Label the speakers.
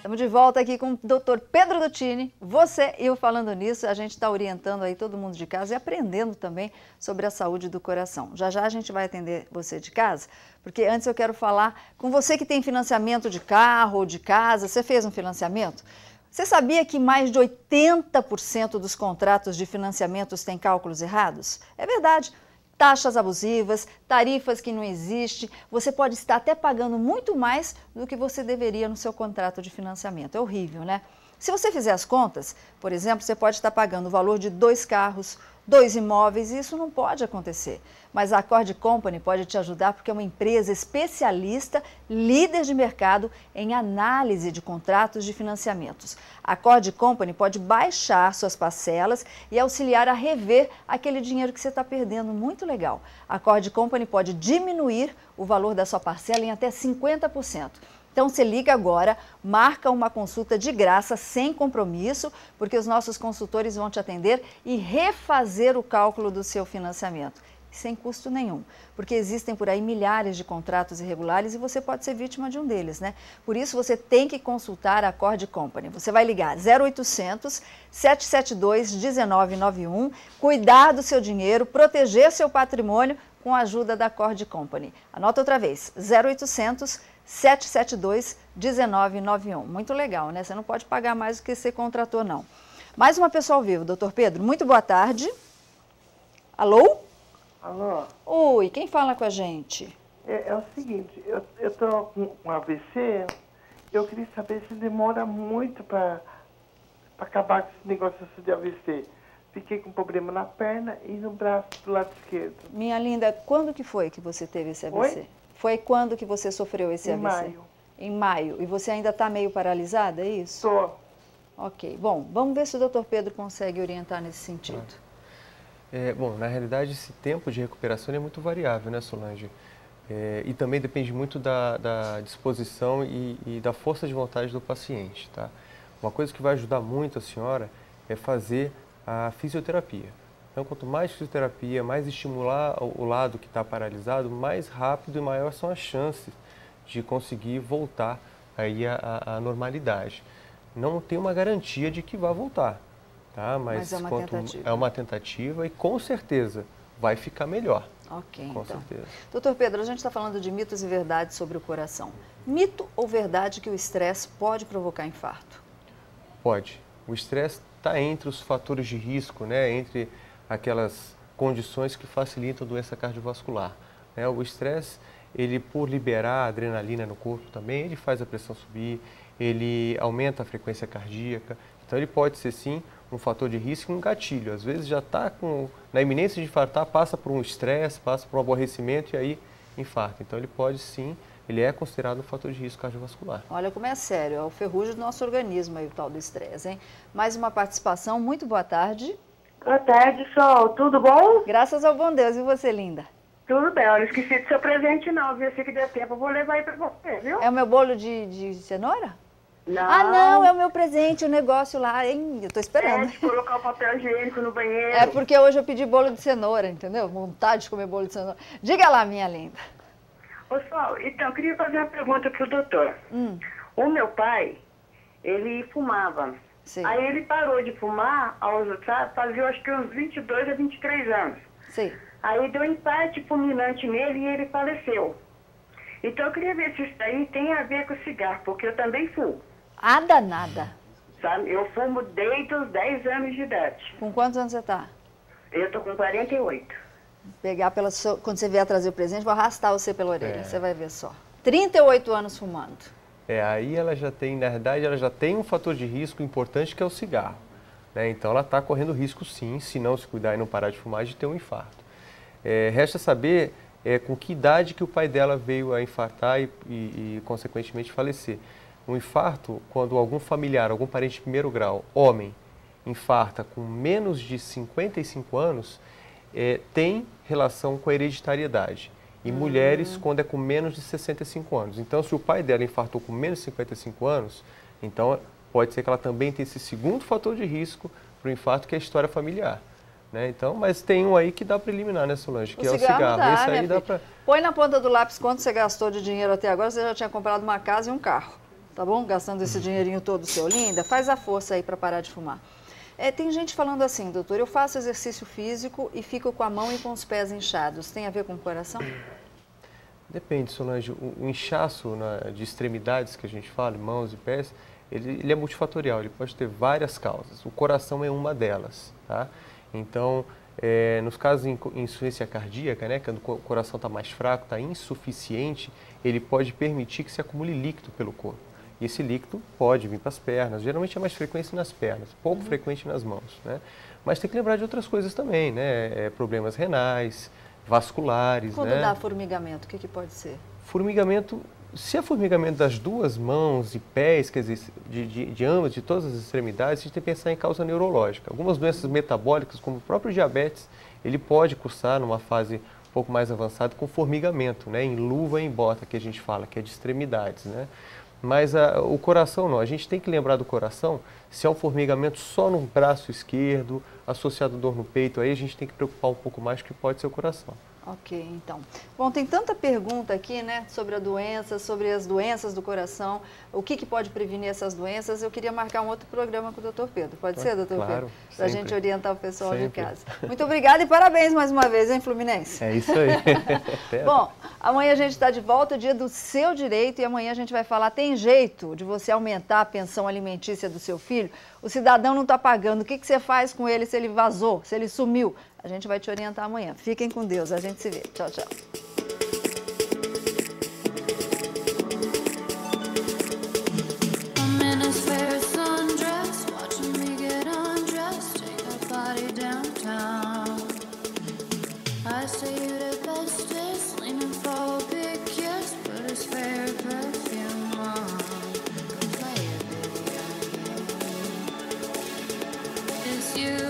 Speaker 1: Estamos de volta aqui com o Dr. Pedro Duttini. Você e eu falando nisso, a gente está orientando aí todo mundo de casa e aprendendo também sobre a saúde do coração. Já já a gente vai atender você de casa, porque antes eu quero falar com você que tem financiamento de carro ou de casa. Você fez um financiamento? Você sabia que mais de 80% dos contratos de financiamentos têm cálculos errados? É verdade. Taxas abusivas, tarifas que não existem, você pode estar até pagando muito mais do que você deveria no seu contrato de financiamento. É horrível, né? Se você fizer as contas, por exemplo, você pode estar pagando o valor de 2 carros, 2 imóveis, e isso não pode acontecer. Mas a Accord Company pode te ajudar porque é uma empresa especialista, líder de mercado em análise de contratos de financiamentos. A Accord Company pode baixar suas parcelas e auxiliar a rever aquele dinheiro que você está perdendo. Muito legal. A Accord Company pode diminuir o valor da sua parcela em até 50%. Então, você liga agora, marca uma consulta de graça, sem compromisso, porque os nossos consultores vão te atender e refazer o cálculo do seu financiamento, sem custo nenhum, porque existem por aí milhares de contratos irregulares e você pode ser vítima de um deles, né? Por isso, você tem que consultar a Accord Company. Você vai ligar 0800 772 1991, cuidar do seu dinheiro, proteger seu patrimônio com a ajuda da Accord Company. Anota outra vez, 0800 772 1991. Muito legal, né? Você não pode pagar mais do que você contratou, não. Mais uma pessoa ao vivo, doutor Pedro. Muito boa tarde. Alô?
Speaker 2: Alô?
Speaker 1: Oi, quem fala com a gente?
Speaker 2: É o seguinte, eu tô com um AVC, eu queria saber se demora muito para acabar com esse negócio de AVC. Fiquei com problema na perna e no braço do lado esquerdo.
Speaker 1: Minha linda, quando que foi que você teve esse AVC?
Speaker 2: Oi?
Speaker 1: Foi quando que você sofreu esse AVC?
Speaker 2: Em maio.
Speaker 1: Em maio. E você ainda está meio paralisada, é isso?
Speaker 2: Tô.
Speaker 1: Ok. Bom, vamos ver se o doutor Pedro consegue orientar nesse sentido.
Speaker 3: Bom, na realidade, esse tempo de recuperação é muito variável, né, Solange? E também depende muito da disposição e da força de vontade do paciente, tá? Uma coisa que vai ajudar muito a senhora é fazer a fisioterapia. Então, quanto mais fisioterapia, mais estimular o lado que está paralisado, mais rápido e maior são as chances de conseguir voltar aí à normalidade. Não tem uma garantia de que vai voltar, tá? Mas
Speaker 1: é uma tentativa.
Speaker 3: É uma tentativa e com certeza vai ficar melhor.
Speaker 1: Ok,
Speaker 3: com
Speaker 1: então.
Speaker 3: certeza.
Speaker 1: Doutor Pedro, a gente está falando de mitos e verdades sobre o coração. Mito ou verdade que o estresse pode provocar infarto?
Speaker 3: Pode. O estresse está entre os fatores de risco, né? Entre aquelas condições que facilitam a doença cardiovascular, né? O estresse, ele por liberar adrenalina no corpo também, ele faz a pressão subir, ele aumenta a frequência cardíaca, então ele pode ser sim um fator de risco e um gatilho. Às vezes já está na iminência de infartar, passa por um estresse, passa por um aborrecimento e aí infarta. Então ele pode sim, ele é considerado um fator de risco cardiovascular.
Speaker 1: Olha como é sério, é o ferrugem do nosso organismo aí o tal do estresse, hein? Mais uma participação, muito boa tarde.
Speaker 4: Boa tarde, Sol. Tudo bom?
Speaker 1: Graças ao bom Deus. E você, linda?
Speaker 4: Tudo bem. Eu não esqueci do seu presente, não. Viu? Se que der tempo, eu vou levar aí pra você, viu?
Speaker 1: É o meu bolo de cenoura?
Speaker 4: Não.
Speaker 1: Ah, não. É o meu presente, o negócio lá. Hein? Eu tô esperando.
Speaker 4: É, de colocar o papel higiênico no banheiro.
Speaker 1: É porque hoje eu pedi bolo de cenoura, entendeu? Vontade de comer bolo de cenoura. Diga lá, minha linda.
Speaker 4: Ô, Sol, então, eu queria fazer uma pergunta pro doutor. O meu pai, ele fumava.
Speaker 1: Sim.
Speaker 4: Aí ele parou de fumar, fazia acho que uns 22 a 23 anos.
Speaker 1: Sim.
Speaker 4: Aí deu infarto fulminante nele e ele faleceu. Então eu queria ver se isso daí tem a ver com o cigarro, porque eu também fumo.
Speaker 1: Ah, danada.
Speaker 4: Sabe? Eu fumo desde os 10 anos de idade.
Speaker 1: Com quantos anos você tá?
Speaker 4: Eu tô com 48.
Speaker 1: Pegar quando você vier trazer o presente, vou arrastar você pela orelha, você vai ver só. 38 anos fumando.
Speaker 3: Aí ela já tem, na verdade, ela já tem um fator de risco importante que é o cigarro, né? Então ela está correndo risco sim, se não se cuidar e não parar de fumar, de ter um infarto. Resta saber com que idade que o pai dela veio a infartar e consequentemente falecer. Um infarto, quando algum familiar, algum parente de primeiro grau, homem, infarta com menos de 55 anos, tem relação com a hereditariedade. E mulheres quando é com menos de 65 anos. Então, se o pai dela infartou com menos de 55 anos, então pode ser que ela também tenha esse segundo fator de risco para o infarto, que é a história familiar. Né? Então, mas tem um aí que dá para eliminar, né, Solange? Que é o cigarro.
Speaker 1: Dá,
Speaker 3: esse aí dá para...
Speaker 1: Põe na ponta do lápis quanto você gastou de dinheiro até agora, você já tinha comprado uma casa e um carro. tá bom? Gastando esse dinheirinho todo seu, linda, faz a força aí para parar de fumar. Tem gente falando assim, doutor, eu faço exercício físico e fico com a mão e com os pés inchados. Tem a ver com o coração?
Speaker 3: Depende, Solange. O inchaço de extremidades que a gente fala, mãos e pés, ele é multifatorial, ele pode ter várias causas. O coração é uma delas, tá? Então, nos casos de insuficiência cardíaca, né, quando o coração está mais fraco, está insuficiente, ele pode permitir que se acumule líquido pelo corpo. E esse líquido pode vir para as pernas, geralmente é mais frequente nas pernas, pouco frequente nas mãos, né? Mas tem que lembrar de outras coisas também, né? Problemas renais, vasculares,
Speaker 1: Quando
Speaker 3: né?
Speaker 1: dá formigamento, o que pode ser?
Speaker 3: Formigamento, se é formigamento das duas mãos e pés, quer dizer, de ambas, de todas as extremidades, a gente tem que pensar em causa neurológica. Algumas doenças metabólicas, como o próprio diabetes, ele pode cursar numa fase um pouco mais avançada com formigamento, né? Em luva e em bota, que a gente fala, que é de extremidades, né? Mas o coração não, a gente tem que lembrar do coração, se é um formigamento só no braço esquerdo, associado a dor no peito, aí a gente tem que preocupar um pouco mais que pode ser o coração.
Speaker 1: Ok, então. Bom, tem tanta pergunta aqui, né, sobre a doença, sobre as doenças do coração, o que pode prevenir essas doenças. Eu queria marcar um outro programa com o Dr. Pedro. Pode ser, doutor
Speaker 3: Claro,
Speaker 1: Pedro? Para a
Speaker 3: sempre.
Speaker 1: gente orientar o pessoal
Speaker 3: Sempre.
Speaker 1: de casa. Muito obrigada e parabéns mais uma vez, hein, Fluminense?
Speaker 3: É isso aí.
Speaker 1: Bom, amanhã a gente está de volta, dia do seu direito, e amanhã a gente vai falar, tem jeito de você aumentar a pensão alimentícia do seu filho? O cidadão não está pagando, o que você faz com ele se ele vazou, se ele sumiu? A gente vai te orientar amanhã. Fiquem com Deus, a gente se vê. Tchau, tchau.
Speaker 5: You